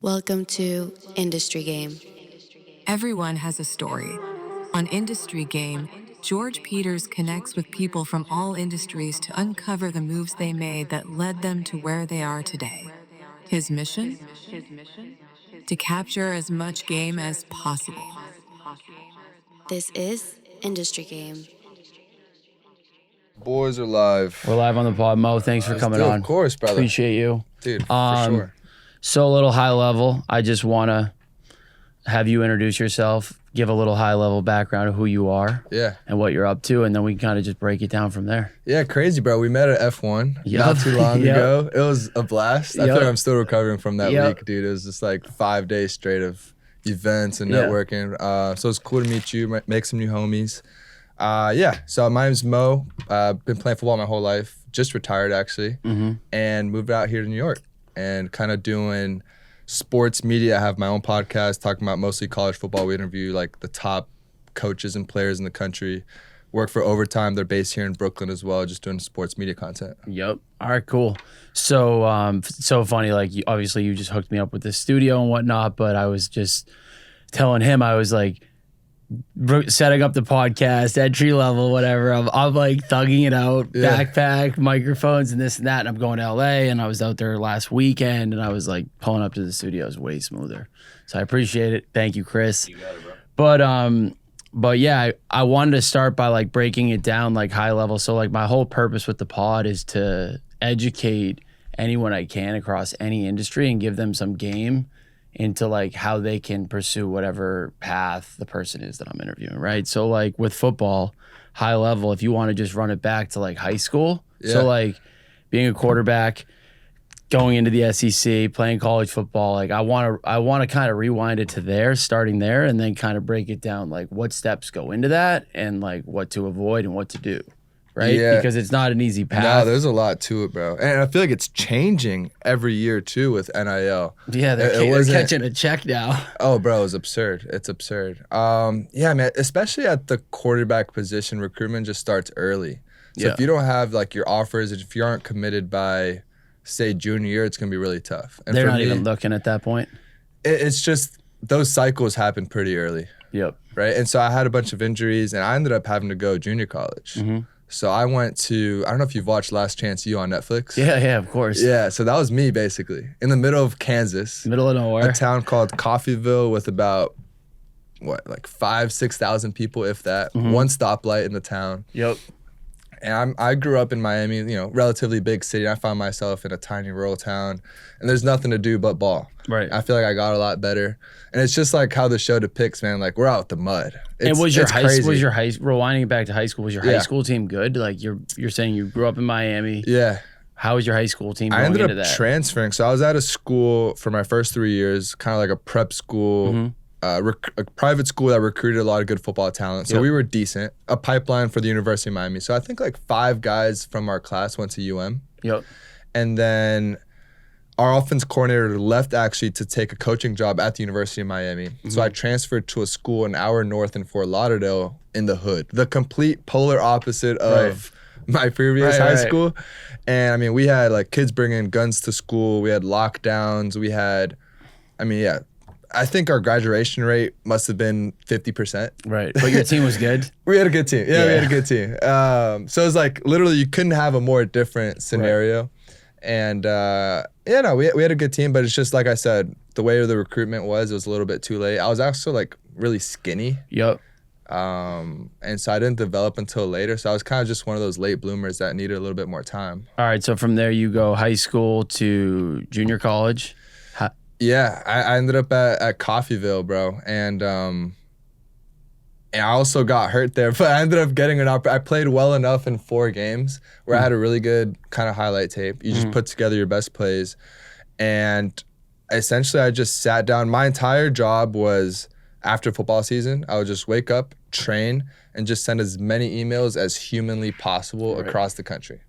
Welcome to Industry Game. Everyone has a story. On Industry Game, George Peters connects with people from all industries to uncover the moves they made that led them to where they are today. His mission? To capture as much game as possible. This is Industry Game. Boys are live. We're live on the pod. Mo, thanks for coming on. Of course, brother. Appreciate you. Dude, for sure. So a little high level. I just want to have you introduce yourself, give a little high level background of who you are and what you're up to, and then we can kind of just break it down from there. Yeah, crazy, bro. We met at F1 not too long ago. It was a blast. I feel like I'm still recovering from that week, dude. It was just like 5 days straight of events and networking. So it's cool to meet you, make some new homies. So my name's Mo. Been playing football my whole life. Just retired, actually, and moved out here to New York and kind of doing sports media. I have my own podcast talking about mostly college football. We interview like the top coaches and players in the country. Work for Overtime. They're based here in Brooklyn as well, just doing sports media content. Yep. All right, cool. So so funny, like obviously you just hooked me up with the studio and whatnot, but I was just telling him, I was like, setting up the podcast, entry level, whatever. I'm like thugging it out, backpack, microphones, and this and that. And I'm going to LA, and I was out there last weekend, and I was like pulling up to the studio is way smoother. So I appreciate it. Thank you, Chris. You got it, bro. But yeah, I wanted to start by like breaking it down like high level. So like my whole purpose with the pod is to educate anyone I can across any industry and give them some game into like how they can pursue whatever path the person is that I'm interviewing, right? So like with football, high level, if you want to just run it back to like high school, so like being a quarterback, going into the SEC, playing college football, like I want to kind of rewind it to there, starting there, and then kind of break it down like what steps go into that and like what to avoid and what to do. Right? Yeah. Because it's not an easy path. No, there's a lot to it, bro. And I feel like it's changing every year, too, with NIL. Yeah, they're catching a check now. Oh, bro, it's absurd. It's absurd. Yeah, man, especially at the quarterback position, recruitment just starts early. So if you don't have, like, your offers, if you aren't committed by, say, junior year, it's going to be really tough. And they're not even looking at that point. It's just those cycles happen pretty early. Yep. Right? And so I had a bunch of injuries, and I ended up having to go junior college. So I went to, I don't know if you've watched Last Chance U on Netflix. Yeah, of course. Yeah, so that was me basically in the middle of Kansas. Middle of nowhere. A town called Coffeyville with about, 5,000-6,000 people, if that. One stoplight in the town. Yep. And I grew up in Miami, relatively big city. And I found myself in a tiny rural town, and there's nothing to do but ball. Right. I feel like I got a lot better, and it's just like how the show depicts, man. Like we're out with the mud. And rewinding it back to high school? Was your high school team good? Like you're saying you grew up in Miami. Yeah. How was your high school team? I ended up transferring. So I was at a school for my first 3 years, kind of like a prep school. A private school that recruited a lot of good football talent. So we were decent. A pipeline for the University of Miami. So I think like 5 guys from our class went to UM. Yep. And then our offense coordinator left actually to take a coaching job at the University of Miami. So I transferred to a school an hour north in Fort Lauderdale in the hood. The complete polar opposite of my previous high school. And I mean, we had like kids bringing guns to school. We had lockdowns. We had, I think our graduation rate must have been 50%. Right. But your team was good? We had a good team. Yeah, we had a good team. So it was like literally you couldn't have a more different scenario. Right. And we had a good team, but it's just like I said, the way the recruitment was, it was a little bit too late. I was also like really skinny. Yep. And so I didn't develop until later. So I was kind of just one of those late bloomers that needed a little bit more time. All right. So from there you go high school to junior college. Yeah, I ended up at Coffeyville, bro, and I also got hurt there, but I ended up getting I played well enough in 4 games where I had a really good kind of highlight tape. You just put together your best plays, and essentially I just sat down. My entire job was after football season, I would just wake up, train, and just send as many emails as humanly possible across the country.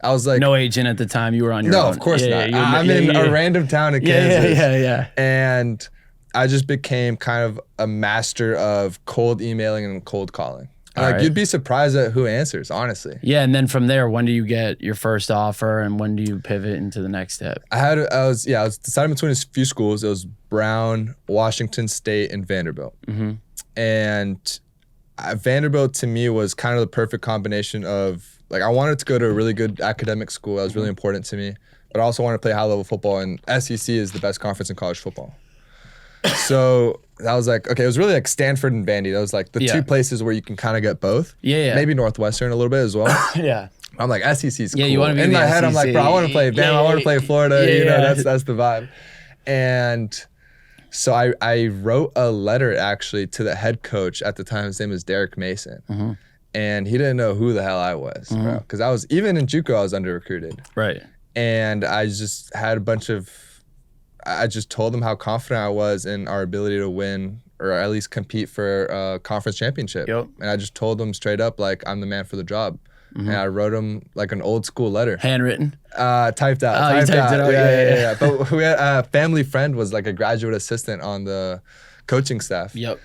I was like, no agent at the time. You were on your own. No, of course not. I'm in a random town in Kansas. Yeah. And I just became kind of a master of cold emailing and cold calling. And like you'd be surprised at who answers, honestly. Yeah, and then from there, when do you get your first offer, and when do you pivot into the next step? I was deciding between a few schools. It was Brown, Washington State, and Vanderbilt. And Vanderbilt to me was kind of the perfect combination of like I wanted to go to a really good academic school. That was really important to me, but I also wanted to play high level football. And SEC is the best conference in college football. So that was like, okay, it was really like Stanford and Vandy. That was like the two places where you can kind of get both. Yeah. Maybe Northwestern a little bit as well. Yeah. I'm like, SEC's cool. You want to be in my head, SEC. I'm like, bro, I want to play Bama. I want to play Florida. You know, that's the vibe. And so I wrote a letter actually to the head coach at the time. His name was Derek Mason. And he didn't know who the hell I was, bro. Because I was, even in JUCO, I was under recruited. Right. And I just had I just told them how confident I was in our ability to win or at least compete for a conference championship. And I just told them straight up, like, I'm the man for the job. And I wrote them like an old school letter. Handwritten? Typed out. Oh, you typed it out? Yeah. But we had a family friend was like a graduate assistant on the coaching staff. And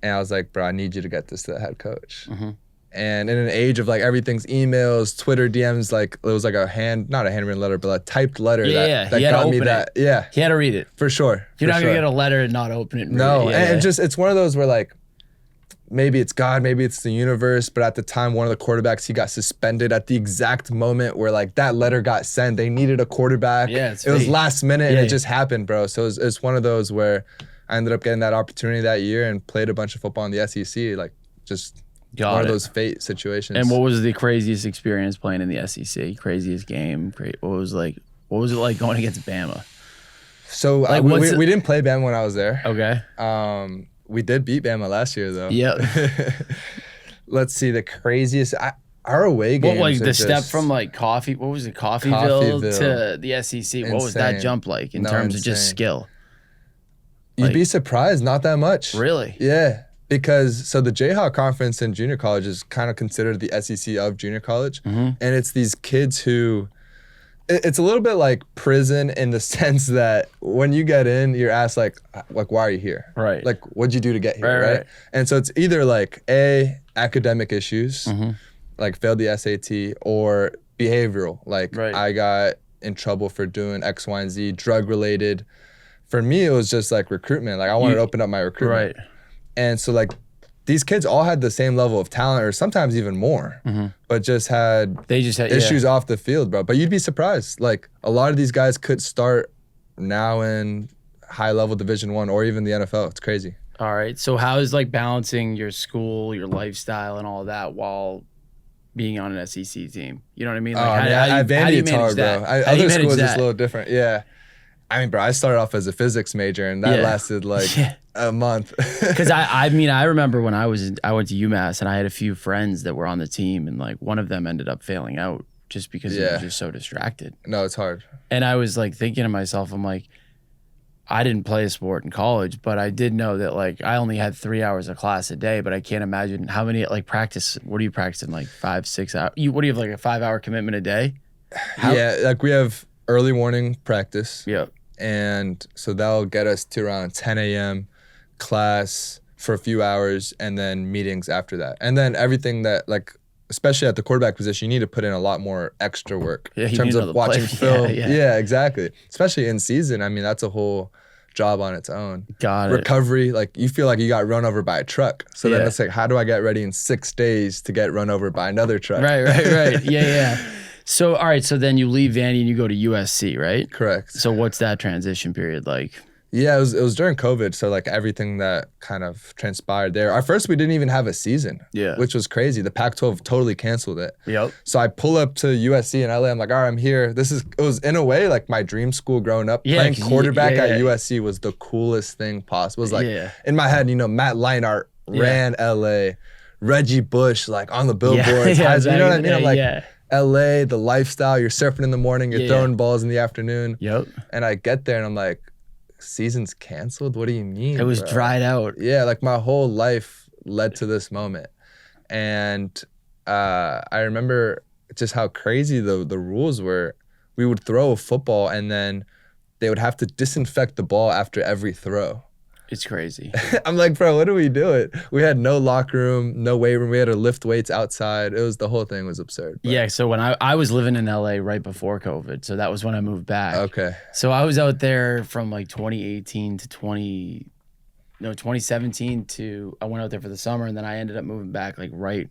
I was like, bro, I need you to get this to the head coach. And in an age of like everything's emails, Twitter DMs, like it was like not a handwritten letter, but a typed letter that got me that. Yeah. He had to read it. For sure. You're not going to get a letter and not open it. No. And it's one of those where like, maybe it's God, maybe it's the universe, but at the time, one of the quarterbacks, he got suspended at the exact moment where like that letter got sent. They needed a quarterback. It was last minute and it just happened, bro. So it's one of those where I ended up getting that opportunity that year and played a bunch of football in the SEC, like just one of those fate situations. And what was the craziest experience playing in the SEC? Craziest game? What was it like going against Bama? So like, we didn't play Bama when I was there. Okay. We did beat Bama last year though. Yeah. Let's see, the craziest our away games. What like the step from like Coffeyville to the SEC? Insane. What was that jump like in terms of just skill? You'd be surprised, not that much. Really? Yeah. Because the Jayhawk Conference in junior college is kind of considered the SEC of junior college. And it's these kids who, it's a little bit like prison in the sense that when you get in, you're asked like why are you here? Right. Like, what'd you do to get here, right? And so it's either like academic issues, like failed the SAT, or behavioral, like I got in trouble for doing X, Y, and Z, drug related. For me, it was just like recruitment. Like I wanted to open up my recruitment. And so like these kids all had the same level of talent or sometimes even more, but just had issues off the field, bro. But you'd be surprised. Like a lot of these guys could start now in high level Division I or even the NFL. It's crazy. All right. So how is like balancing your school, your lifestyle and all that while being on an SEC team? You know what I mean? Like how do you manage that? Other schools is a little different. Yeah. I mean, bro, I started off as a physics major and that lasted like a month. Because I mean, I remember when I went to UMass and I had a few friends that were on the team and like one of them ended up failing out just because he was just so distracted. No, it's hard. And I was like thinking to myself, I'm like, I didn't play a sport in college, but I did know that like I only had 3 hours of class a day, but I can't imagine how many like practice. What are you practicing? Like 5, 6 hours? What do you have, like a 5-hour commitment a day? Like we have early morning practice. Yeah. And so that'll get us to around 10 a.m. class for a few hours and then meetings after that. And then everything that like, especially at the quarterback position, you need to put in a lot more extra work in terms of watching film. Yeah, exactly. Especially in season. I mean, that's a whole job on its own. Got it. Recovery, like you feel like you got run over by a truck. So then it's like, how do I get ready in 6 days to get run over by another truck? Right. Yeah. So, all right, so then you leave Vandy and you go to USC, right? Correct. So what's that transition period like? Yeah, it was during COVID, so like everything that kind of transpired there. At first, we didn't even have a season, which was crazy. The Pac-12 totally canceled it. Yep. So I pull up to USC in LA. I'm like, all right, I'm here. It was in a way like my dream school growing up. Playing quarterback at USC was the coolest thing possible. It was like in my head, Matt Leinart ran LA, Reggie Bush like on the billboards. You know what I mean? I'm like, LA, the lifestyle, you're surfing in the morning, you're throwing balls in the afternoon. Yep. And I get there and I'm like, season's canceled? What do you mean? It was dried out. Yeah, like my whole life led to this moment. And I remember just how crazy the rules were. We would throw a football and then they would have to disinfect the ball after every throw. It's crazy. I'm like, bro, what are we doing? We had no locker room, no weight room. We had to lift weights outside. The whole thing was absurd. Yeah, so when I was living in LA right before COVID, so that was when I moved back. Okay. So I was out there from like 2018 to 2017 to, I went out there for the summer, and then I ended up moving back like right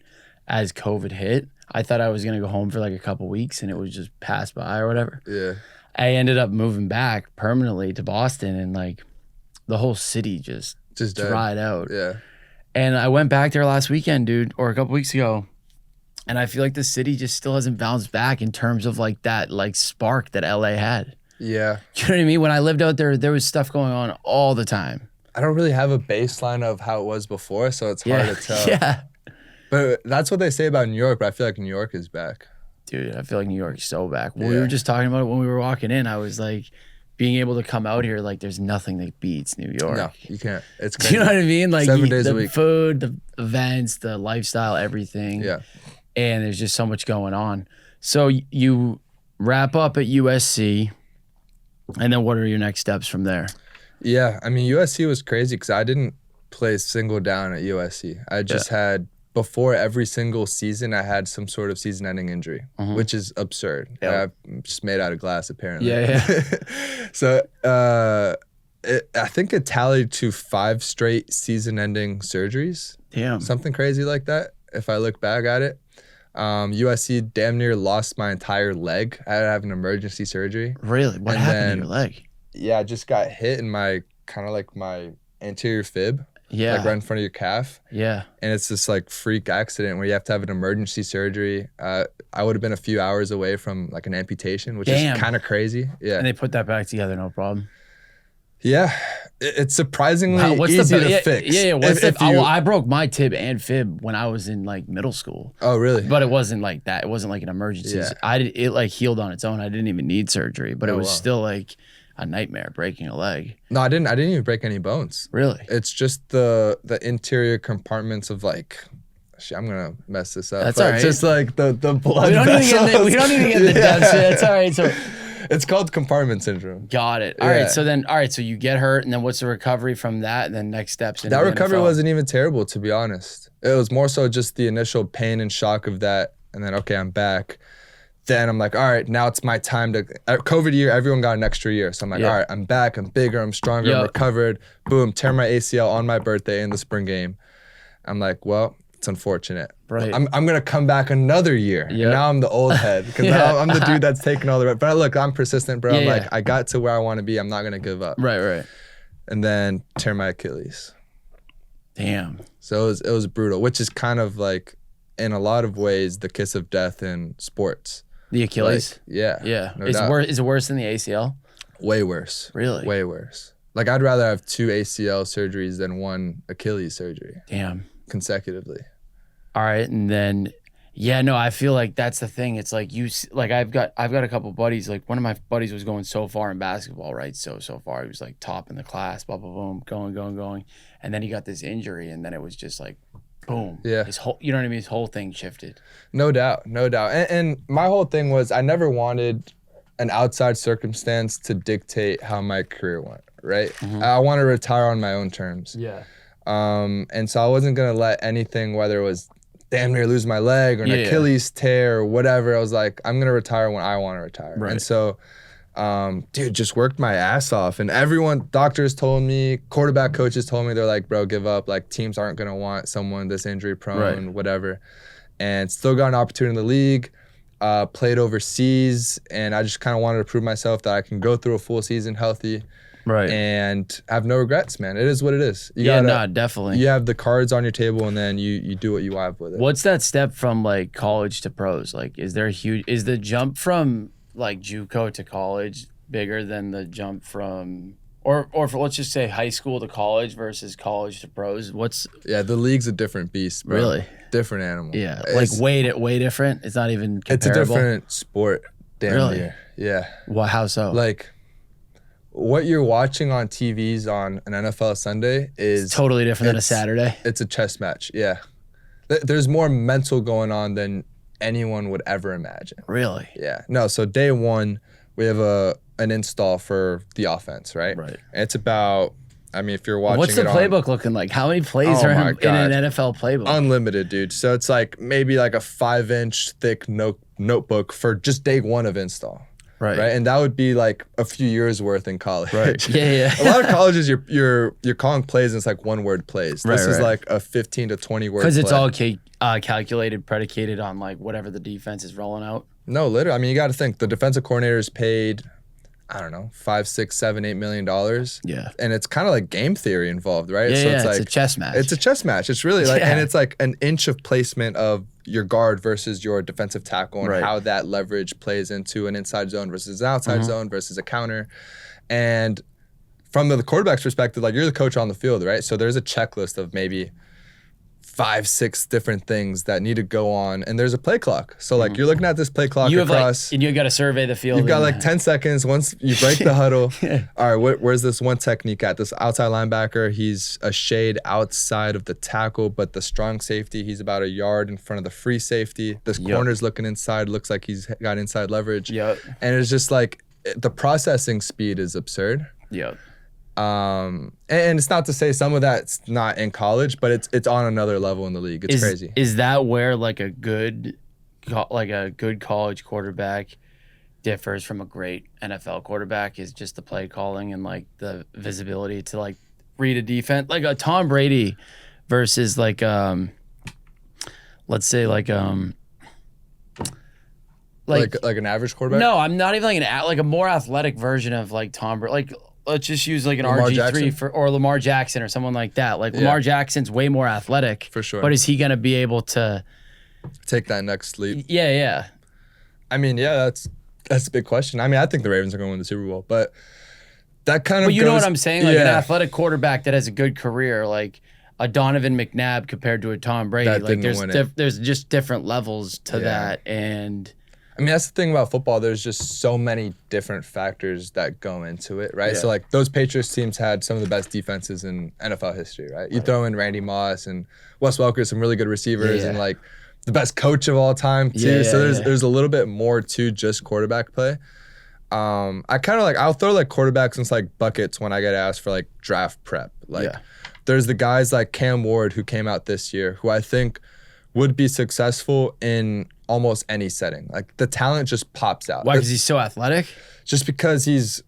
as COVID hit. I thought I was gonna go home for like a couple weeks and it would just pass by or whatever. Yeah. I ended up moving back permanently to Boston, and like the whole city just dried out. Yeah. And I went back there last weekend, dude, or a couple weeks ago. And I feel like the city just still hasn't bounced back in terms of like that like spark that LA had. Yeah. You know what I mean? When I lived out there, there was stuff going on all the time. I don't really have a baseline of how it was before, so it's hard to tell. Yeah. But that's what they say about New York, but I feel like New York is back. Dude, I feel like New York is so back. We were just talking about it when we were walking in. I was like, being able to come out here, like there's nothing that beats New York. No, you can't. It's crazy. Do you know what I mean? Like 7 days a week. The food, the events, the lifestyle, everything. Yeah. And there's just so much going on. So you wrap up at USC, and then what are your next steps from there? Yeah, I mean, USC was crazy because I didn't play a single down at USC. I just had, before every single season, I had some sort of season-ending injury, which is absurd. Yep. I'm just made out of glass, apparently. Yeah. So I think it tallied to 5 straight season-ending surgeries. Damn. Something crazy like that, if I look back at it. USC damn near lost my entire leg. I had to have an emergency surgery. Really? What happened to your leg? Yeah, I just got hit in my, kind of like my anterior fib. Yeah. Like right in front of your calf. Yeah. And it's this like freak accident where you have to have an emergency surgery. I would have been a few hours away from like an amputation, which is kind of crazy. Yeah. And they put that back together, no problem. Yeah. It's surprisingly easy to fix. Yeah. I broke my tib and fib when I was in like middle school. Oh, really? But it wasn't like that. It wasn't like an emergency. Yeah. It like healed on its own. I didn't even need surgery, but it was still like a nightmare breaking a leg. No, I didn't even break any bones. Really? It's just the interior compartments of like, shit, I'm gonna mess this up. That's all right. It's just like the blood we don't vessels. Even get the depths. That's all right. So it's called compartment syndrome. got it. All right. So you get hurt, and then what's the recovery from that? And then next steps. That recovery wasn't even terrible, to be honest. It was more so just the initial pain and shock of that, and then okay, I'm back. Then I'm like, all right, now it's my time to, COVID year, everyone got an extra year. So I'm like, all right, I'm back, I'm bigger, I'm stronger, I'm recovered. Boom, tear my ACL on my birthday in the spring game. I'm like, well, it's unfortunate. Right. I'm going to come back another year. Yeah. And now I'm the old head because now I'm the dude that's taking all the, but look, I'm persistent, bro. I'm like, I got to where I want to be. I'm not going to give up. Right. And then tear my Achilles. Damn. So it was brutal, which is kind of like, in a lot of ways, the kiss of death in sports. The Achilles? Like, yeah. Yeah. No Is doubt. it worse than the ACL? Way worse. Really? Way worse. Like, I'd rather have 2 ACL surgeries than 1 Achilles surgery. Damn. Consecutively. All right. And then, I feel like that's the thing. It's like I've got a couple buddies. Like one of my buddies was going so far in basketball, right? So far. He was like top in the class, blah, blah, boom, going. And then he got this injury, and then it was just like, boom. Yeah. His whole, you know what I mean? His whole thing shifted. No doubt. And my whole thing was I never wanted an outside circumstance to dictate how my career went, right? Mm-hmm. I want to retire on my own terms. Yeah. And so I wasn't going to let anything, whether it was damn near lose my leg or an Achilles tear or whatever, I was like, I'm going to retire when I want to retire. Right. And so, dude, just worked my ass off. And everyone, doctors told me, quarterback coaches told me, they're like, bro, give up. Like, teams aren't going to want someone this injury prone, whatever. And still got an opportunity in the league, played overseas. And I just kind of wanted to prove myself that I can go through a full season healthy. Right. And have no regrets, man. It is what it is. Definitely. You have the cards on your table, and then you do what you want with it. What's that step from like college to pros? Like, is the jump from like JUCO to college bigger than the jump from, or for, let's just say high school to college versus college to pros? The league's a different beast, bro. Really? Different animal. Yeah. Like way different. It's not even comparable. It's a different sport. Damn near. Yeah. Well, how so? Like, what you're watching on TVs on an NFL Sunday is totally different than a Saturday. It's a chess match. Yeah. There's more mental going on than anyone would ever imagine. Really? Yeah. No, so day one, we have an install for the offense, right? Right. And it's about, I mean, if you're watching What's the playbook looking like? How many plays are in an NFL playbook? Unlimited, dude. So it's like maybe like a 5-inch thick notebook for just day one of install. Right. And that would be like a few years worth in college. Right. Yeah. A lot of colleges you're calling plays and it's like 1-word plays. This is like a 15 to 20 word play. Because it's all calculated, predicated on like whatever the defense is rolling out. No, literally. I mean, you got to think the defensive coordinator is paid, I don't know, $5, $6, $7, $8 million. Yeah. And it's kind of like game theory involved, right? Yeah, so it's like a chess match. It's a chess match. It's really like, and it's like an inch of placement of your guard versus your defensive tackle and how that leverage plays into an inside zone versus an outside zone versus a counter. And from the quarterback's perspective, like you're the coach on the field, right? So there's a checklist of maybe 5, 6 different things that need to go on, and there's a play clock. So like you're looking at this play clock across. And you got to survey the field. You've got like 10 seconds. Once you break the huddle, all right, where's this one technique at? This outside linebacker, he's a shade outside of the tackle, but the strong safety, he's about a yard in front of the free safety. This corner's looking inside, looks like he's got inside leverage. And it's just like the processing speed is absurd. And it's not to say some of that's not in college, but it's on another level in the league. It's crazy. Is that where like a good college quarterback differs from a great NFL quarterback? Is just the play calling and like the visibility to like read a defense, like a Tom Brady versus like let's say like an average quarterback? No, I'm not even like a more athletic version of like Tom Brady. Like let's just use like an Lamar RG3 Jackson? or Lamar Jackson or someone like that. Like Lamar Jackson's way more athletic. For sure. But is he going to be able to take that next leap? Yeah. I mean, that's a big question. I mean, I think the Ravens are going to win the Super Bowl, but that kind of But you know what I'm saying? Like an athletic quarterback that has a good career, like a Donovan McNabb compared to a Tom Brady. That like didn't there's just different levels to that. And I mean, that's the thing about football. There's just so many different factors that go into it, right? So, like, those Patriots teams had some of the best defenses in NFL history, right? You throw in Randy Moss and Wes Welker, some really good receivers, and, like, the best coach of all time, too. So there's a little bit more to just quarterback play. I kind of, like, I'll throw, like, quarterbacks into, like, buckets when I get asked for, like, draft prep. Like, there's the guys like Cam Ward who came out this year who I think would be successful in almost any setting. Like the talent just pops out. Why? Because he's so athletic? Just because he's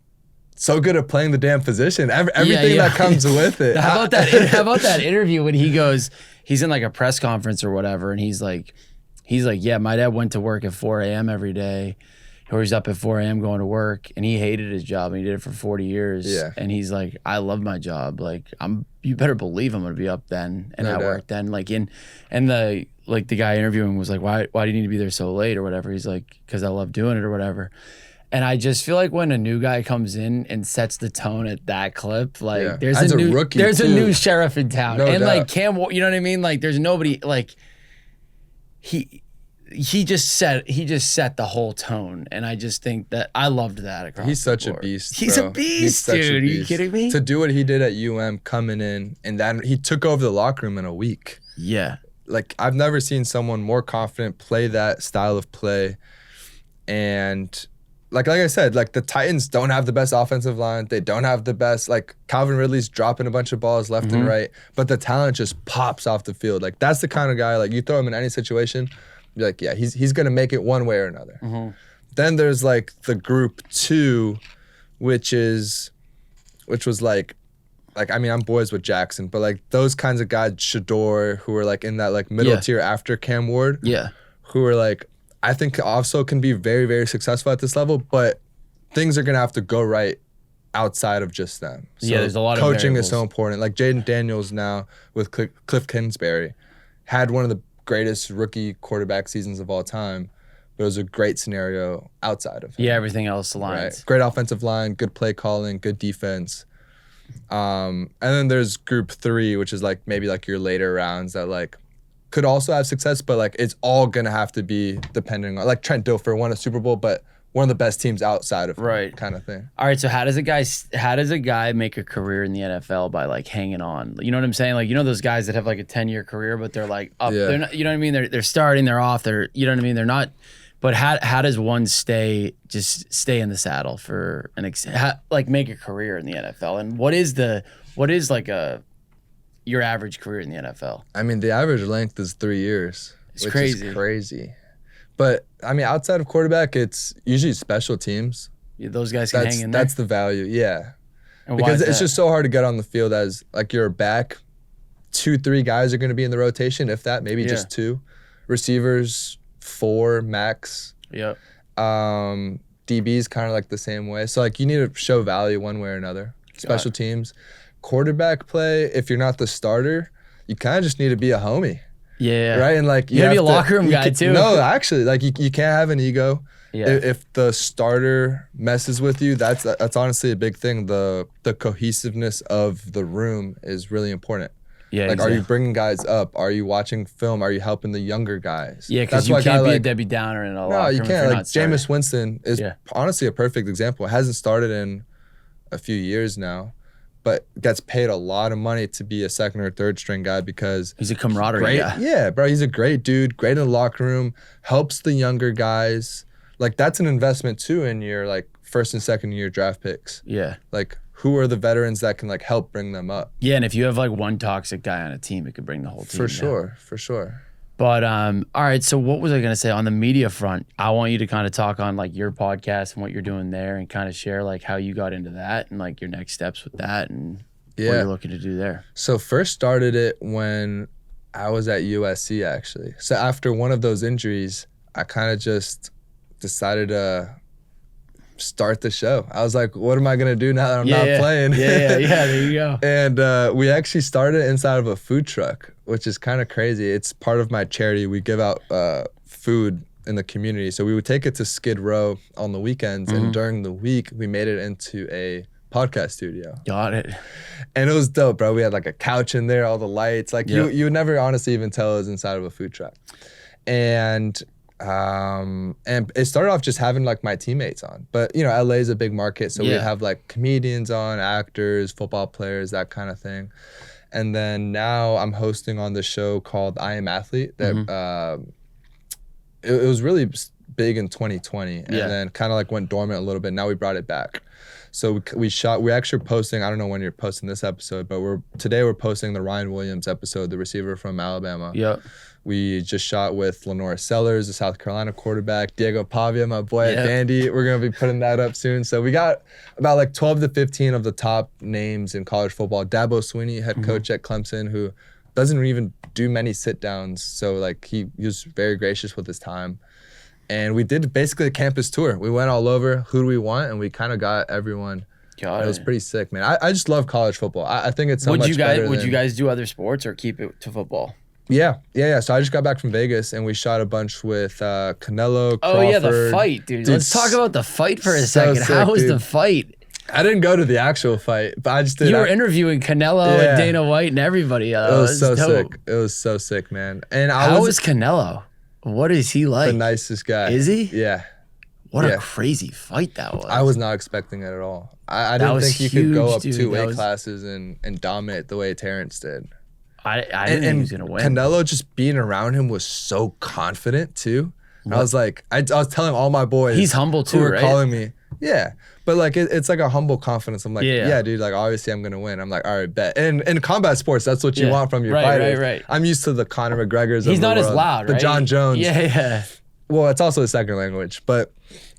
so good at playing the damn position. Everything that comes with it. How about that interview when he goes, he's in like a press conference or whatever, and he's like, yeah, my dad went to work at 4 a.m. every day. Or he's up at 4 a.m. going to work, and he hated his job, and he did it for 40 years. And he's like, I love my job. Like, you better believe I'm gonna be up then and at work then. Like, and the guy interviewing was like, why do you need to be there so late or whatever? He's like, because I love doing it or whatever. And I just feel like when a new guy comes in and sets the tone at that clip, like there's a new sheriff in town. No doubt. Like Cam, you know what I mean? Like there's nobody like he just set the whole tone, and I just think that I loved that across. He's such the board. a beast. He's a beast, dude. Are you kidding me? To do what he did at coming in, and then he took over the locker room in a week. Yeah. Like I've never seen someone more confident play that style of play, and like I said, like the Titans don't have the best offensive line. They don't have the best, like Calvin Ridley's dropping a bunch of balls left and right, but the talent just pops off the field. Like that's the kind of guy, like you throw him in any situation, you're like, yeah, he's gonna make it one way or another. Then there's like the group 2, which was like I mean, I'm boys with Jackson, but like those kinds of guys, Shador, who are like in that like middle tier after Cam Ward, who are like, I think also can be very, very successful at this level, but things are gonna have to go right outside of just them. So there's a lot of coaching variables. is so important. Like Jaden Daniels now with Cliff Kingsbury had one of the greatest rookie quarterback seasons of all time, but it was a great scenario outside of him. Yeah, everything else aligns. Right. Great offensive line, good play calling, good defense. And then there's group 3, which is like maybe like your later rounds that like could also have success, but like it's all gonna have to be depending on, like Trent Dilfer won a Super Bowl, but one of the best teams outside of him, kind of thing. All right, so how does a guy make a career in the NFL by like hanging on? You know what I'm saying? Like, you know those guys that have like a 10-year career, but they're like up. They're not, you know what I mean? They're starting, they're off, you know what I mean? They're not But how does one stay in the saddle for make a career in the NFL? And what is like your average career in the NFL? I mean, the average length is 3 years. It's which crazy. is crazy. But I mean, outside of quarterback, it's usually special teams. Yeah, those guys can hang in there. That's the value, yeah. And because it's just so hard to get on the field as like you're back. 2-3 guys are going to be in the rotation, if that, maybe just 2. Receivers, 4 max. Yep. DB's kind of like the same way. So like you need to show value one way or another. Special teams. Quarterback play, if you're not the starter, you kind of just need to be a homie. Yeah. Right? And like you gotta be a locker room guy too. No, actually, like you can't have an ego. Yeah. If the starter messes with you, that's honestly a big thing. The cohesiveness of the room is really important. Yeah, like, exactly. Are you bringing guys up? Are you watching film? Are you helping the younger guys? Yeah, because you can't be a Debbie Downer in a locker room. No, you can't. Like Jameis Jameis Winston is honestly a perfect example. It hasn't started in a few years now, but gets paid a lot of money to be a second or third string guy because he's a camaraderie guy. Yeah, bro, he's a great dude, great in the locker room, helps the younger guys. Like that's an investment too in your like first and second year draft picks. Yeah. Like who are the veterans that can like help bring them up? Yeah, and if you have like one toxic guy on a team, it could bring the whole team down. For sure. But all right, so what was I gonna say on the media front? I want you to kind of talk on like your podcast and what you're doing there, and kind of share like how you got into that and like your next steps with that and what you're looking to do there. So first started it when I was at USC actually. So after one of those injuries, I kind of just decided to start the show. I was like, what am I gonna do now that I'm not playing? Yeah, there you go. And we actually started inside of a food truck, which is kind of crazy. It's part of my charity. We give out food in the community. So we would take it to Skid Row on the weekends, and during the week, we made it into a podcast studio. Got it. And it was dope, bro. We had like a couch in there, all the lights. Like you would never honestly even tell it was inside of a food truck. And it started off just having like my teammates on, but you know, LA is a big market, so we'd have like comedians on, actors, football players, that kind of thing. And then now I'm hosting on the show called I Am Athlete that it was really big in 2020 and then kind of like went dormant a little bit. Now we brought it back. So we're actually posting, I don't know when you're posting this episode, but today we're posting the Ryan Williams episode, the receiver from Alabama. Yep. We just shot with Lenore Sellers, the South Carolina quarterback, Diego Pavia, my boy at Dandy. We're going to be putting that up soon. So we got about like 12 to 15 of the top names in college football. Dabo Swinney, head coach at Clemson, who doesn't even do many sit downs. So like he was very gracious with his time. And we did basically a campus tour. We went all over, who do we want? And we kind of got everyone. It was pretty sick, man. I just love college football. I think it's so much better Would you guys do other sports or keep it to football? Yeah. So I just got back from Vegas and we shot a bunch with Canelo, Crawford. Oh yeah, the fight, dude. Let's talk about the fight for a second. Sick, how was the fight? I didn't go to the actual fight, but I just did. You were interviewing Canelo and Dana White and everybody. It was so sick. It was so sick, man. And how was Canelo? What is he like? The nicest guy. Is he? Yeah. What a crazy fight that was. I was not expecting it at all. I didn't think he could go up 2 weight classes and dominate the way Terrence did. I didn't think he was gonna win. Canelo, just being around him, was so confident too. I was like, I was telling all my boys, he's humble too, who were right? calling me, but like it's like a humble confidence. I'm like, yeah, dude, like obviously I'm gonna win. I'm like, all right, bet. And in combat sports, that's what you want from your fighters. Right. I'm used to the Conor McGregors. He's not as loud, the John Jones. Yeah. Well, it's also a second language, but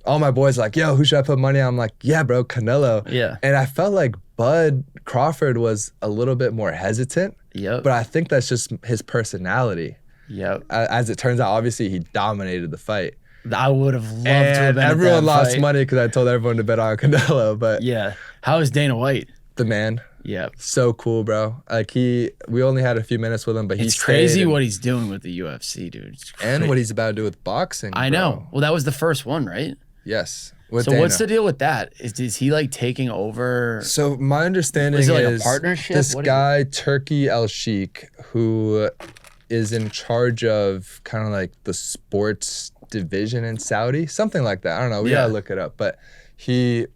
all my boys are like, yo, who should I put money on? I'm like, yeah, bro, Canelo. Yeah. And I felt like Bud Crawford was a little bit more hesitant. Yep. But I think that's just his personality. Yep. As it turns out, obviously he dominated the fight. I would have loved to have been everyone at that lost fight. money because I told everyone to bet on Canelo. But yeah, how is Dana White? The man. Yeah. So cool, bro. Like we only had a few minutes with him, but it's crazy what he's doing with the UFC, dude. And what he's about to do with boxing. I know. Well, that was the first one, right? Yes. So Dana. What's the deal with that? Is he like taking over? So my understanding is it like a partnership? This guy, Turkey El Sheikh, who is in charge of kind of like the sports division in Saudi, something like that. I don't know. We gotta look it up. But he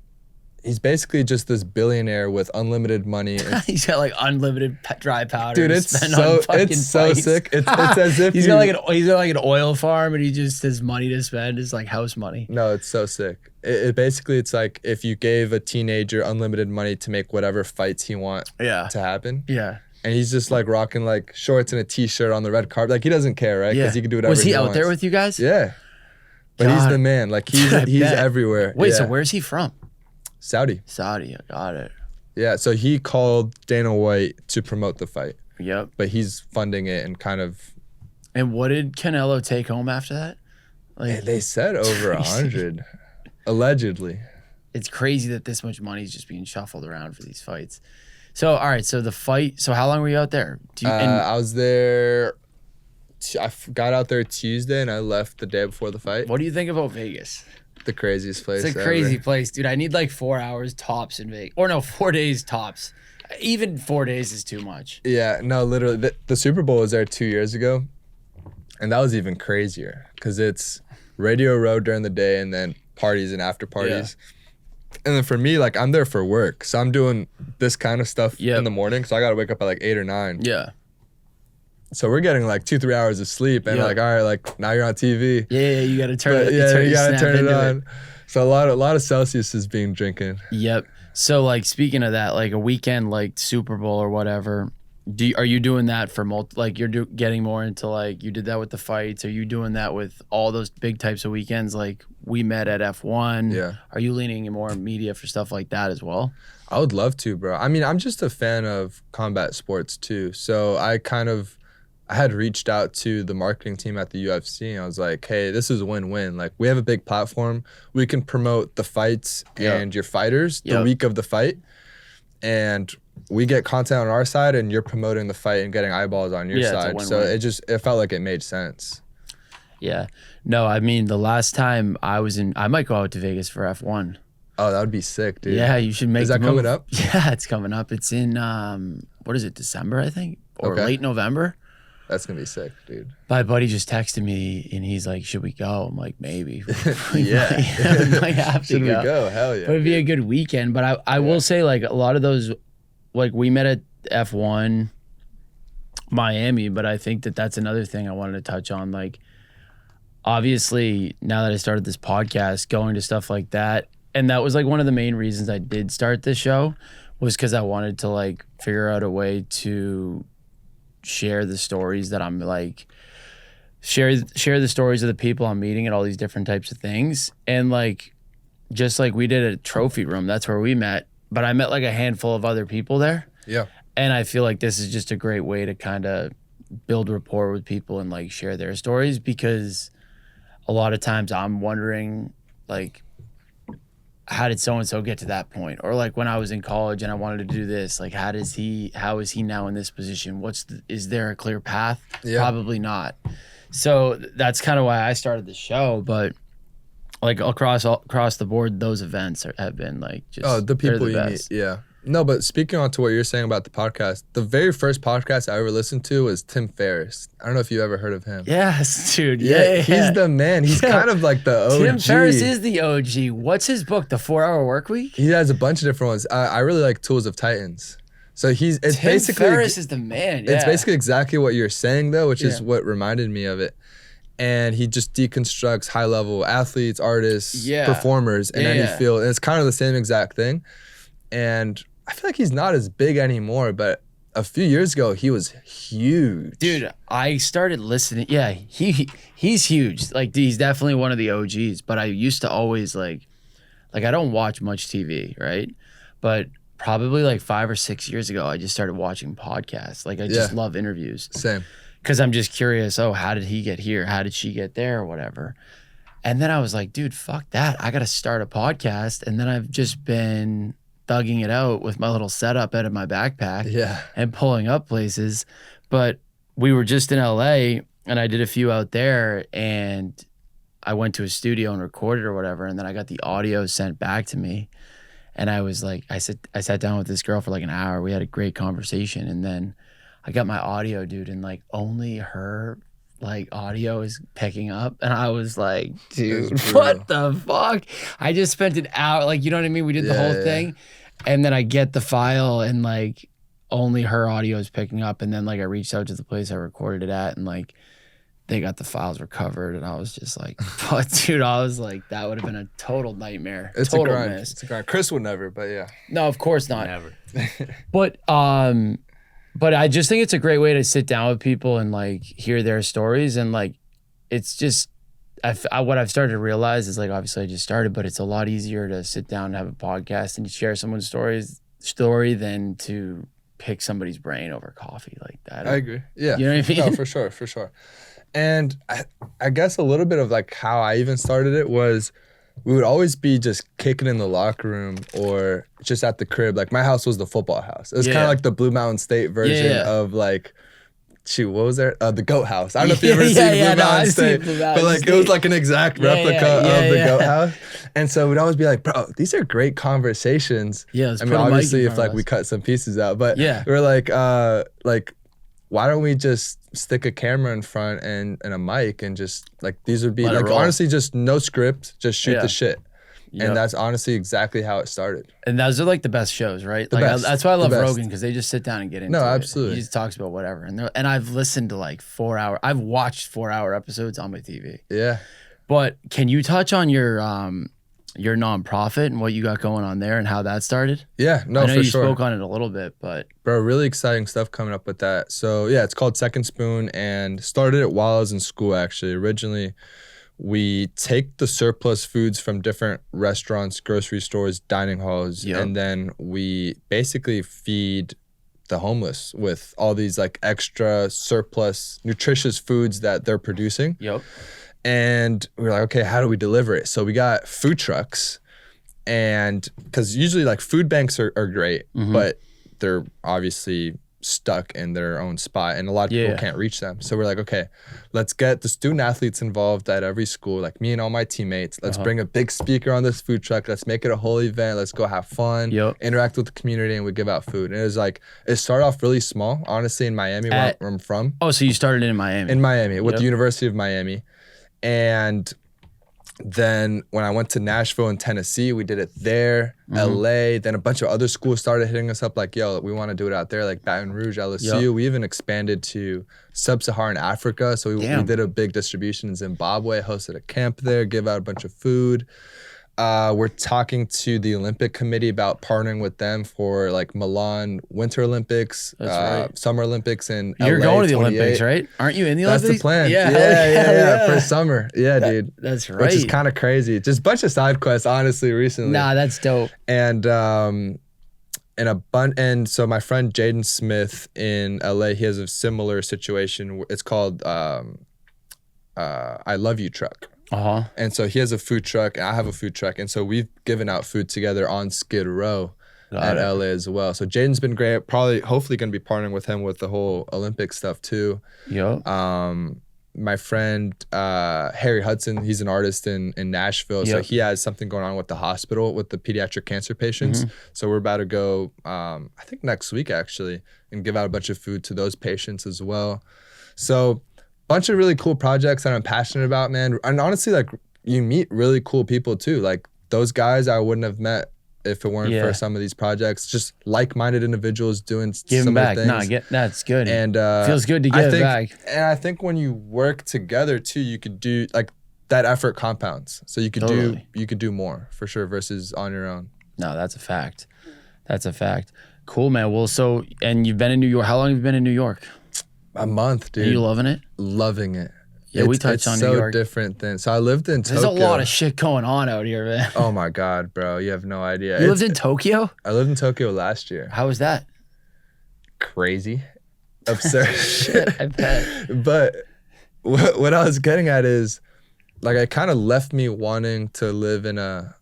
he's basically just this billionaire with unlimited money. He's got like unlimited dry powder. Dude, to it's spend so on fucking it's so fights. sick. It's as if he's got like an oil farm, and he just his money to spend is like house money. No, it's so sick. It basically, it's like if you gave a teenager unlimited money to make whatever fights he want to happen. Yeah. And he's just like rocking like shorts and a t-shirt on the red carpet. Like he doesn't care, right? Because he can do whatever Was he out wants. there with you guys? Yeah. But he's the man. Like he's everywhere. Wait, so where's he from? Saudi. Saudi. I got it. Yeah. So he called Dana White to promote the fight. Yep. But he's funding it and kind of. And what did Canelo take home after that? Like they said over 100, allegedly. It's crazy that this much money is just being shuffled around for these fights. So, all right. So the fight. So how long were you out there? I was there. I got out there Tuesday and I left the day before the fight. What do you think about Vegas? The craziest place. It's a crazy place, dude. I need like 4 hours tops in Vegas. Or no, 4 days tops. Even 4 days is too much. Yeah, no, literally. The Super Bowl was there 2 years ago. And that was even crazier because it's Radio Row during the day and then parties and after parties. Yeah. And then for me, like I'm there for work. So I'm doing this kind of stuff in the morning. So I got to wake up at like 8 or 9. Yeah. So we're getting like 2-3 hours of sleep and like, all right, like now you're on TV. Yeah, you got to turn it. Yeah, you got to turn it on. So a lot of Celsius is being drinking. Yep. So like speaking of that, like a weekend like Super Bowl or whatever, are you doing that for like you're getting more into like you did that with the fights? Are you doing that with all those big types of weekends like we met at F1? Yeah. Are you leaning more in media for stuff like that as well? I would love to, bro. I mean, I'm just a fan of combat sports too. So I had reached out to the marketing team at the UFC and I was like, hey, this is a win-win. Like we have a big platform. We can promote the fights and your fighters the week of the fight. And we get content on our side and you're promoting the fight and getting eyeballs on your side. So it felt like it made sense. Yeah. No, I mean, the last time I might go out to Vegas for F1. Oh, that would be sick, dude. Yeah, you should make Is that coming up? Yeah, it's coming up. It's in, what is it, December, I think? Or late November? That's going to be sick, dude. My buddy just texted me and he's like, should we go? I'm like, maybe. Yeah. We might have to Should we go? Hell yeah. But it'd be a good weekend. But I will say, like, a lot of those, like, we met at F1 Miami, but I think that's another thing I wanted to touch on. Like, obviously, now that I started this podcast, going to stuff like that, and that was, like, one of the main reasons I did start this show was because I wanted to, like, figure out a way to share the stories that I'm like share the stories of the people I'm meeting at all these different types of things. And like just like we did a trophy room, that's where we met, but I met like a handful of other people there. Yeah. And I feel like this is just a great way to kind of build rapport with people and like share their stories, because a lot of times I'm wondering like, how did so-and-so get to that point? Or like when I was in college and I wanted to do this, like how is he now in this position? Is there a clear path? Yeah. Probably not. So that's kind of why I started the show. But like across the board, those events have been like just the people you meet. Yeah. No, but speaking on to what you're saying about the podcast, the very first podcast I ever listened to was Tim Ferriss. I don't know if you ever heard of him. Yes, dude. Yeah. He's the man. He's kind of like the OG. Tim Ferriss is the OG. What's his book? The 4-Hour Workweek? He has a bunch of different ones. I really like Tools of Titans. So Tim Ferriss is the man. Yeah. It's basically exactly what you're saying though, which is what reminded me of it. And he just deconstructs high-level athletes, artists, performers in any field. And it's kind of the same exact thing. And I feel like he's not as big anymore, but a few years ago he was huge. Dude, I started listening. Yeah, he's huge. Like he's definitely one of the OGs, but I used to always like I don't watch much TV, right? But probably like 5 or 6 years ago, I just started watching podcasts. Like I just love interviews. Same. Because I'm just curious, how did he get here? How did she get there or whatever? And then I was like, dude, fuck that. I got to start a podcast. And then I've just been thugging it out with my little setup out of my backpack and pulling up places. But we were just in LA and I did a few out there and I went to a studio and recorded or whatever. And then I got the audio sent back to me. And I was like, I sat down with this girl for like an hour. We had a great conversation. And then I got my audio, dude, and like only her like audio is picking up, and I was like, dude, It's what brutal. the fuck? I just spent an hour, like, you know what I mean? We did the whole thing, and then I get the file, and like only her audio is picking up, and then like I reached out to the place I recorded it at, and like they got the files recovered, and I was just like, but dude, I was like, that would have been a total nightmare. It's total a grind. miss. It's a grind. Chris would never, but yeah. No, of course not. Never. But I just think it's a great way to sit down with people and like hear their stories, and like it's just what I've started to realize is like, obviously I just started, but it's a lot easier to sit down and have a podcast and share someone's story than to pick somebody's brain over coffee like that. I agree. Yeah. You know what I mean? No, for sure, for sure. And I guess a little bit of like how I even started it was we would always be just kicking in the locker room or just at the crib. Like my house was the football house. It was kind of like the Blue Mountain State version of like, shoot, what was there? The Goat House. I don't know if you've ever seen Blue Mountain State, but like it was like an exact replica of the Goat House. And so we'd always be like, bro, these are great conversations. Yeah, I mean, obviously if like we cut some pieces out, but we're like, why don't we just stick a camera in front and a mic and just like, these would be like, honestly, just no script, just shoot the shit. Yep. And that's honestly exactly how it started. And those are like the best shows, right? The like best. That's why I love Rogan, because they just sit down and get into it. No, absolutely. He just talks about whatever. And I've listened to like 4 hour. I've watched 4-hour episodes on my TV. Yeah. But can you touch on your nonprofit and what you got going on there and how that started? Yeah, no, I know for you sure. spoke on it a little bit, but bro, really exciting stuff coming up with that. So yeah, it's called Second Spoon, and started it while I was in school. Actually, originally, we take the surplus foods from different restaurants, grocery stores, dining halls, and then we basically feed the homeless with all these like extra surplus nutritious foods that they're producing. And we were like, okay, how do we deliver it? So we got food trucks, and because usually like food banks are great, but they're obviously stuck in their own spot and a lot of people can't reach them. So we're like, okay, let's get the student athletes involved at every school, like me and all my teammates. Let's bring a big speaker on this food truck. Let's make it a whole event. Let's go have fun, interact with the community, and we give out food. And it was like, it started off really small, honestly, in Miami, where I'm from. Oh, so you started in Miami? In Miami, with the University of Miami. And then when I went to Nashville and Tennessee, we did it there, LA. Then a bunch of other schools started hitting us up like, yo, we want to do it out there, like Baton Rouge, LSU. We even expanded to sub-Saharan Africa. So we did a big distribution in Zimbabwe, hosted a camp there, give out a bunch of food. We're talking to the Olympic Committee about partnering with them for like Milan Winter Olympics, Summer Olympics, and you're LA going to the 28. Olympics, right? Aren't you in the Olympics? That's the plan. Yeah, for summer. Yeah, dude. That's right. Which is kind of crazy. Just a bunch of side quests, honestly, recently. Nah, that's dope. And and so my friend Jaden Smith in LA, he has a similar situation. It's called I Love You Truck. And so he has a food truck and I have a food truck. And so we've given out food together on Skid Row at LA as well. So Jaden's been great. Hopefully going to be partnering with him with the whole Olympic stuff too. My friend Harry Hudson, he's an artist in Nashville. So he has something going on with the hospital with the pediatric cancer patients. So we're about to go, I think next week actually, and give out a bunch of food to those patients as well. So bunch of really cool projects that I'm passionate about, man. And honestly, like you meet really cool people too. Like those guys I wouldn't have met if it weren't for some of these projects. Just like-minded individuals doing giving back. Things. That's good. And feels good to give back. And I think when you work together too, you could do like that effort compounds. So you could do more for sure versus on your own. No, that's a fact. That's a fact. Cool, man. Well, so and you've been in New York. How long have you been in New York? A month, dude. Are you loving it? Loving it. Yeah, we touched on New York. It's so different than. So I lived in Tokyo. There's a lot of shit going on out here, man. Oh my God, bro. You have no idea. You lived in Tokyo? I lived in Tokyo last year. How was that? Crazy. Absurd. Shit, I bet. But what I was getting at is, like, it kind of left me wanting to live in a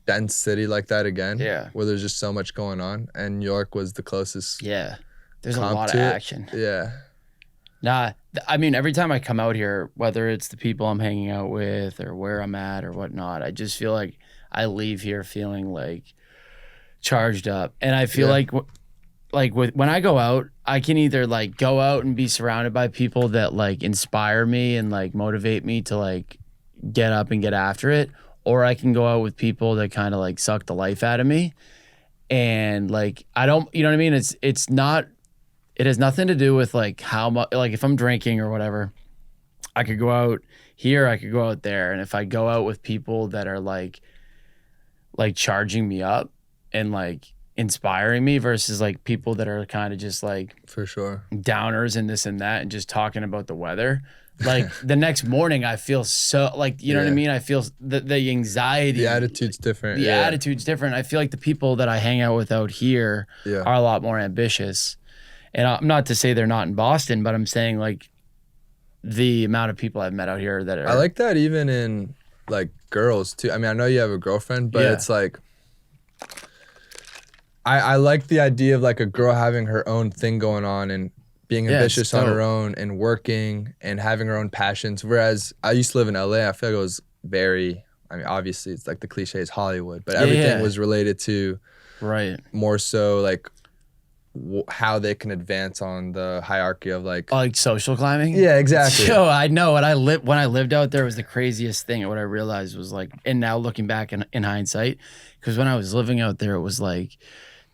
dense city like that again. Yeah. Where there's just so much going on. And New York was the closest. Yeah. There's a lot of action. Yeah. Nah, I mean, every time I come out here, whether it's the people I'm hanging out with or where I'm at or whatnot, I just feel like I leave here feeling like charged up. And I feel like when I go out, I can either like go out and be surrounded by people that like inspire me and like motivate me to like get up and get after it, or I can go out with people that kind of like suck the life out of me. And like I don't, you know what I mean? It's not, it has nothing to do with like how much, like if I'm drinking or whatever, I could go out here, I could go out there. And if I go out with people that are like charging me up and like inspiring me versus like people that are kind of just like for sure downers and this and that and just talking about the weather, like the next morning I feel so like, you know what I mean? I feel the anxiety, the attitude's different. The attitude's different. I feel like the people that I hang out with out here are a lot more ambitious. And I'm not to say they're not in Boston, but I'm saying like the amount of people I've met out here that are. I like that even in like girls too. I mean, I know you have a girlfriend, but it's like, I like the idea of like a girl having her own thing going on and being ambitious on her own and working and having her own passions. Whereas I used to live in LA, I feel like it was very, I mean, obviously it's like the cliche is Hollywood, but everything was related to more so like how they can advance on the hierarchy of like social climbing. Yeah, exactly. Yo, I know when I lived out there, it was the craziest thing. And what I realized was like, and now looking back in hindsight, because when I was living out there, it was like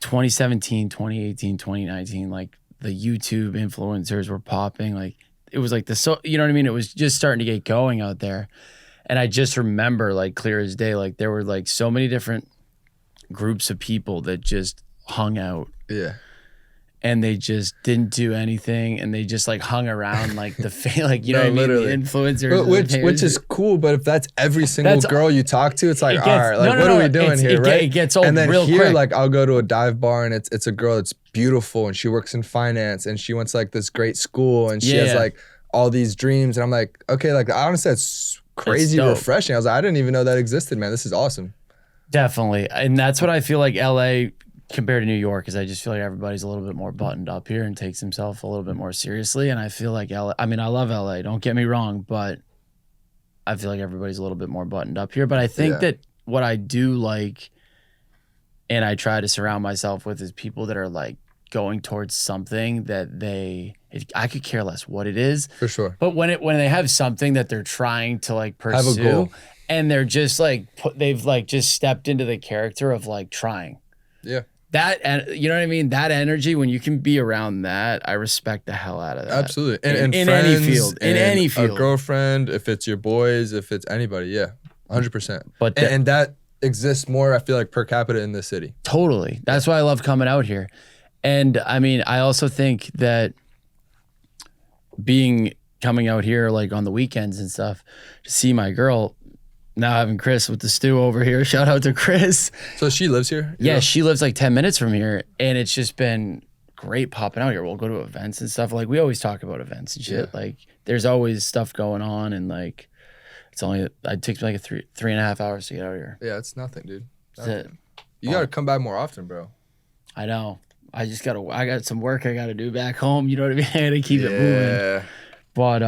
2017, 2018, 2019, like the YouTube influencers were popping. Like it was like you know what I mean? It was just starting to get going out there. And I just remember like clear as day, like there were like so many different groups of people that just hung out. Yeah. And they just didn't do anything, and they just like hung around like like you know what I mean, the influencers, which is cool. But if that's every single girl you talk to, it's like, all right, like what are we doing here, right? It gets old and then real here, quick. like I'll go to a dive bar and it's a girl that's beautiful and she works in finance and she went to like this great school and she has like all these dreams and I'm like, okay, like honestly, that's crazy refreshing. I was like, I didn't even know that existed, man. This is awesome. Definitely, and that's what I feel like LA. Compared to New York, is I just feel like everybody's a little bit more buttoned up here and takes himself a little bit more seriously. And I feel like LA, I mean, I love LA, don't get me wrong, but I feel like everybody's a little bit more buttoned up here. But I think that what I do like, and I try to surround myself with, is people that are like going towards something that I could care less what it is. For sure. But when they have something that they're trying to like pursue, have a goal. And they're just like, they've like just stepped into the character of like trying. Yeah. That, you know what I mean? That energy, when you can be around that, I respect the hell out of that. Absolutely. And in friends, any field. In any field. A girlfriend, if it's your boys, if it's anybody, yeah. 100%. But and that exists more, I feel like, per capita in this city. Totally. That's why I love coming out here. And I mean, I also think that coming out here like on the weekends and stuff to see my girl, now having Chris with the stew over here. Shout out to Chris. So she lives here? Yeah, she lives like 10 minutes from here. And it's just been great popping out here. We'll go to events and stuff. Like we always talk about events and shit. Like there's always stuff going on. And like, it takes me like 3.5 hours to get out here. Yeah, it's nothing, dude. That's it. You got to come back more often, bro. I know. I got some work I got to do back home. You know what I mean? I got to keep it moving. But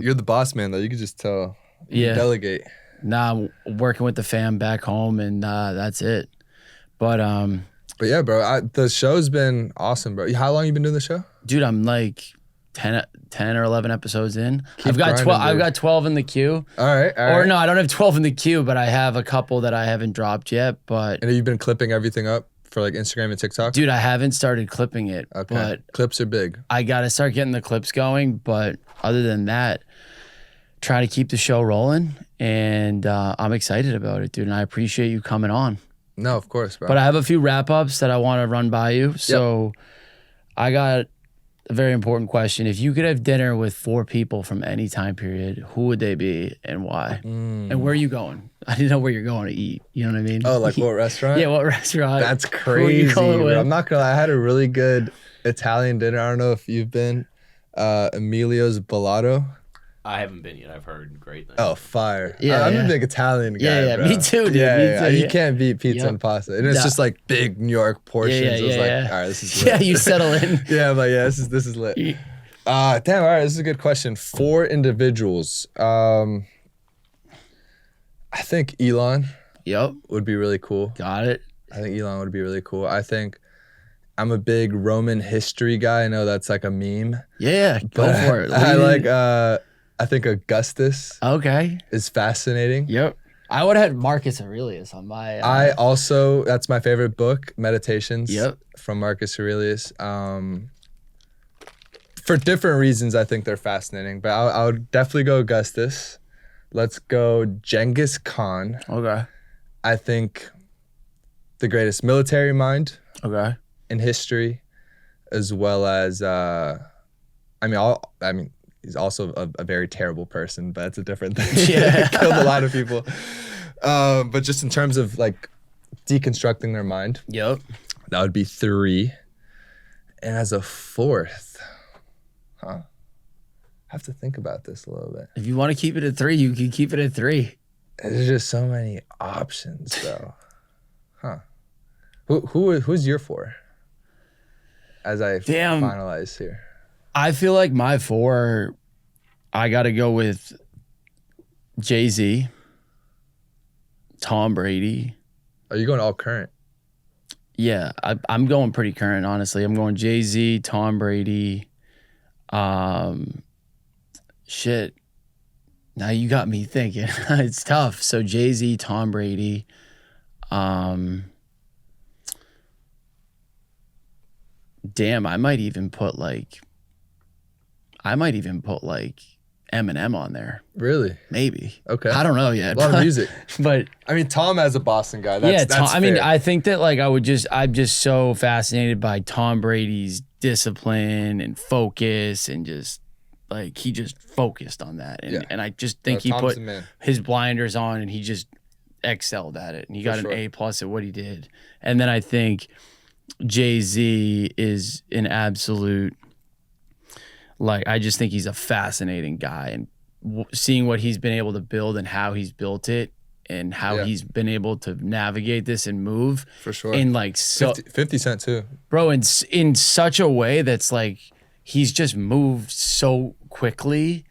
you're the boss man though. You can just tell. You delegate. Nah, I'm working with the fam back home, and that's it. But yeah, bro, the show's been awesome, bro. How long you been doing the show? Dude, I'm like 10 or 11 episodes in. I've got 12 in the queue. All right. Or no, I don't have 12 in the queue, but I have a couple that I haven't dropped yet. But and have you been clipping everything up for like Instagram and TikTok? Dude, I haven't started clipping it. Okay. But clips are big. I gotta start getting the clips going. But other than that, try to keep the show rolling. And I'm excited about it, dude. And I appreciate you coming on. No, of course, bro. But I have a few wrap-ups that I want to run by you. So I got a very important question. If you could have dinner with 4 people from any time period, who would they be and why? And where are you going? I didn't know where you're going to eat. You know what I mean? Oh, like what restaurant? Yeah, what restaurant? That's crazy, bro. I'm not gonna lie. I had a really good Italian dinner. I don't know if you've been. Emilio's Bellato. I haven't been yet. I've heard great things. Oh, fire. Yeah, I'm a big Italian guy, bro. Me too, dude. Yeah, Me too, You can't beat pizza and pasta. And it's just like big New York portions. It was like, all right, this is lit. Yeah, you settle in. Yeah, but this is lit. Damn, all right, this is a good question. 4 individuals. I think Elon would be really cool. Got it. I think Elon would be really cool. I think I'm a big Roman history guy. I know that's like a meme. Yeah, go for it. I like, I think Augustus Okay. is fascinating. Yep. I would have had Marcus Aurelius on my. I also, that's my favorite book, Meditations from Marcus Aurelius. For different reasons, I think they're fascinating, but I would definitely go Augustus. Let's go Genghis Khan. Okay. I think the greatest military mind in history, as well as, I mean, he's also a very terrible person, but that's a different thing. Yeah. Killed a lot of people. But just in terms of like deconstructing their mind, Yep. that would be 3. And as a 4th, I have to think about this a little bit. If you want to keep it at 3, you can keep it at 3. There's just so many options, though. Who's your 4? As I finalize here, I feel like my 4, I got to go with Jay-Z, Tom Brady. Are you going all current? Yeah, I'm going pretty current, honestly. I'm going Jay-Z, Tom Brady. Shit. Now you got me thinking. It's tough. So Jay-Z, Tom Brady. Damn, I might even put like Eminem on there. Really? Maybe. Okay. I don't know yet. A lot of music. But I mean, Tom as a Boston guy. That's I mean, fair. I think that like I'm just so fascinated by Tom Brady's discipline and focus, and just like he just focused on that. And I just think he put his blinders on and he just excelled at it. And he got an A+ at what he did. And then I think Jay-Z is an absolute, like, I just think he's a fascinating guy, and seeing what he's been able to build and how he's built it and how he's been able to navigate this and move for sure in like 50 Cent too, bro, in such a way that's like he's just moved so quickly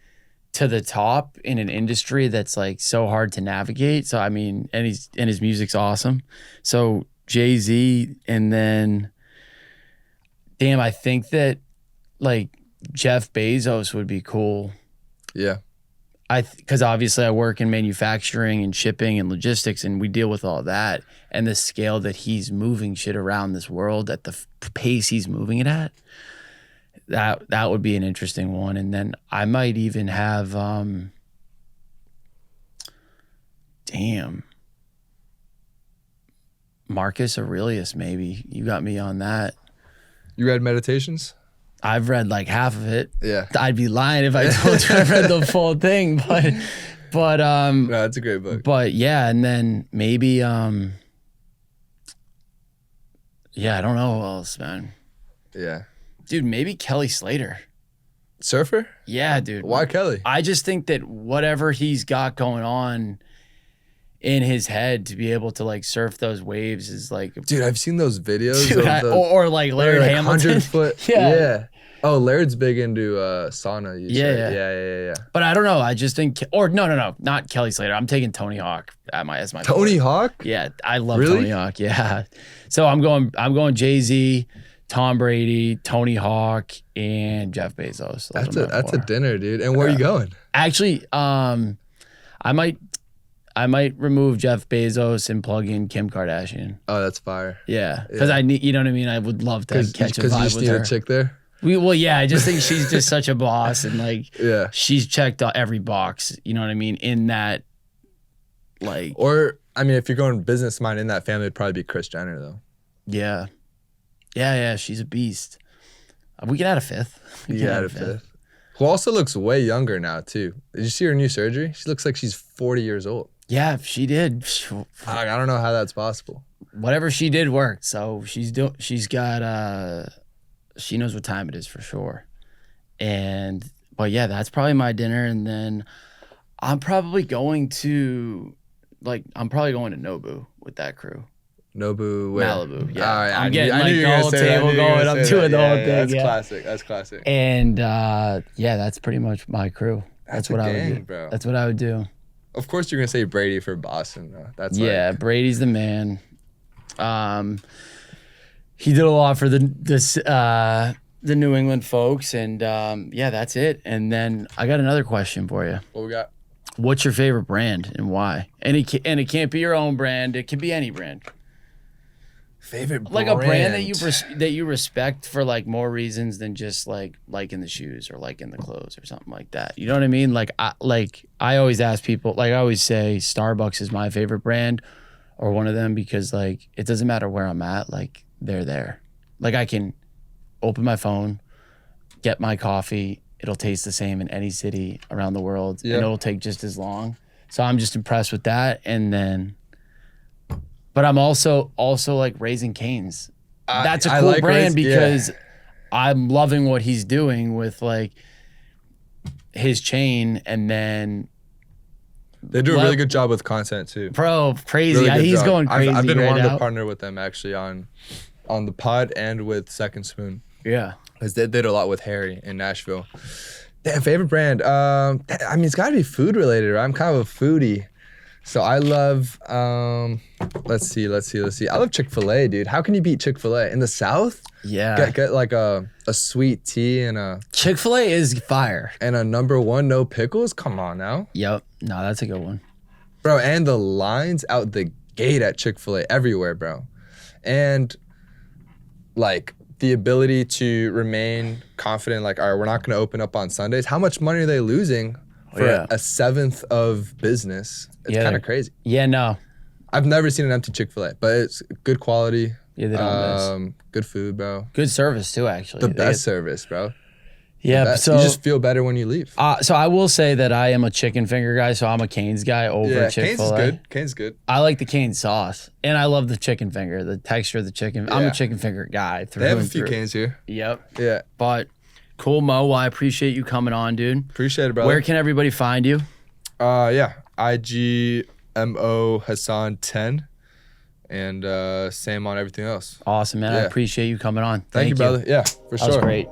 to the top in an industry that's like so hard to navigate. So I mean, and his music's awesome. So Jay-Z, and then damn, I think that like Jeff Bezos would be cool. Yeah. Because obviously I work in manufacturing and shipping and logistics, and we deal with all that, and the scale that he's moving shit around this world at the pace he's moving it at, that would be an interesting one. And then I might even have, Marcus Aurelius, maybe. You got me on that. You read Meditations? I've read like half of it. Yeah. I'd be lying if I told you I read the full thing, but no, it's a great book. But yeah, and then maybe yeah, I don't know who else, man. Yeah. Dude, maybe Kelly Slater. Surfer? Yeah, dude. Why Kelly? I just think that whatever he's got going on in his head to be able to like surf those waves is like, dude, I've seen those videos. Dude, or like Laird like Hamilton. 100-foot. Yeah. Oh, Laird's big into sauna. Yeah. But I don't know. I just think, or no, not Kelly Slater. I'm taking Tony Hawk as my Tony Hawk? Yeah, I love Tony Hawk. Yeah. So I'm going Jay-Z, Tom Brady, Tony Hawk, and Jeff Bezos. That's a dinner, dude. And where are you going? Actually, I might remove Jeff Bezos and plug in Kim Kardashian. Oh, that's fire. Yeah, because I need, you know what I mean. I would love to catch a vibe with her. Because you just need a chick there. I just think she's just such a boss, and like, yeah, she's checked every box. You know what I mean? In that, like, or I mean, if you're going business mind in that family, it'd probably be Kris Jenner though. Yeah. She's a beast. We can add a 5th. You can add a 5th. Who also looks way younger now too. Did you see her new surgery? She looks like she's 40 years old. Yeah, she did. I don't know how that's possible. Whatever she did worked. So she's got she knows what time it is for sure. But yeah, that's probably my dinner. And then I'm probably going to Nobu with that crew. Nobu, where? Malibu, yeah. All right, I'm getting like the whole table going. I'm doing the whole thing. That's classic. And yeah, that's pretty much my crew. That's what I would do. Bro. That's what I would do. Of course, you're gonna say Brady for Boston, though. That's Brady's the man. he did a lot for the New England folks, and yeah, that's it. And then I got another question for you. What we got? What's your favorite brand and why? And it can't be your own brand. It can be any brand. Favorite brand? Like a brand that you respect for like more reasons than just like liking the shoes or liking the clothes or something like that. You know what I mean? Like I always ask people, like I always say Starbucks is my favorite brand or one of them because like it doesn't matter where I'm at, like they're there. Like I can open my phone, get my coffee, it'll taste the same in any city around the world, and it'll take just as long. So I'm just impressed with that. And then, but I'm also like Raising Cane's. That's a cool like brand because I'm loving what he's doing with like his chain, and then they do a really good job with content too. Bro, crazy. Really he's going crazy. I've been right wanting now. to partner with them actually on the pod and with Second Spoon. Yeah. Because they did a lot with Harry in Nashville. Damn, favorite brand? I mean, it's got to be food related, right? I'm kind of a foodie. So I love, let's see. I love Chick-fil-A, dude. How can you beat Chick-fil-A? In the South? Yeah. Get like a sweet tea and a... Chick-fil-A is fire. And a number one, no pickles? Come on now. Yep. No, that's a good one. Bro, and the lines out the gate at Chick-fil-A everywhere, bro. And like... the ability to remain confident, like, all right, we're not going to open up on Sundays. How much money are they losing for a seventh of business? It's kind of crazy. Yeah, no. I've never seen an empty Chick-fil-A, but it's good quality. Yeah, they don't miss. Good food, bro. Good service, too, actually. The best service, bro. Yeah, so you just feel better when you leave. So I will say that I am a chicken finger guy, so I'm a Cane's guy over Chick-fil-A. Cane's good. I like the Cane's sauce, and I love the chicken finger, the texture of the chicken. I'm a chicken finger guy through They have and a few through. Cane's here. Yep. Yeah. But cool, Mo. Well, I appreciate you coming on, dude. Appreciate it, brother. Where can everybody find you? IG Mo Hasan 10, and same on everything else. Awesome, man. I appreciate you coming on. Thank you, brother. Yeah, for sure. That was great.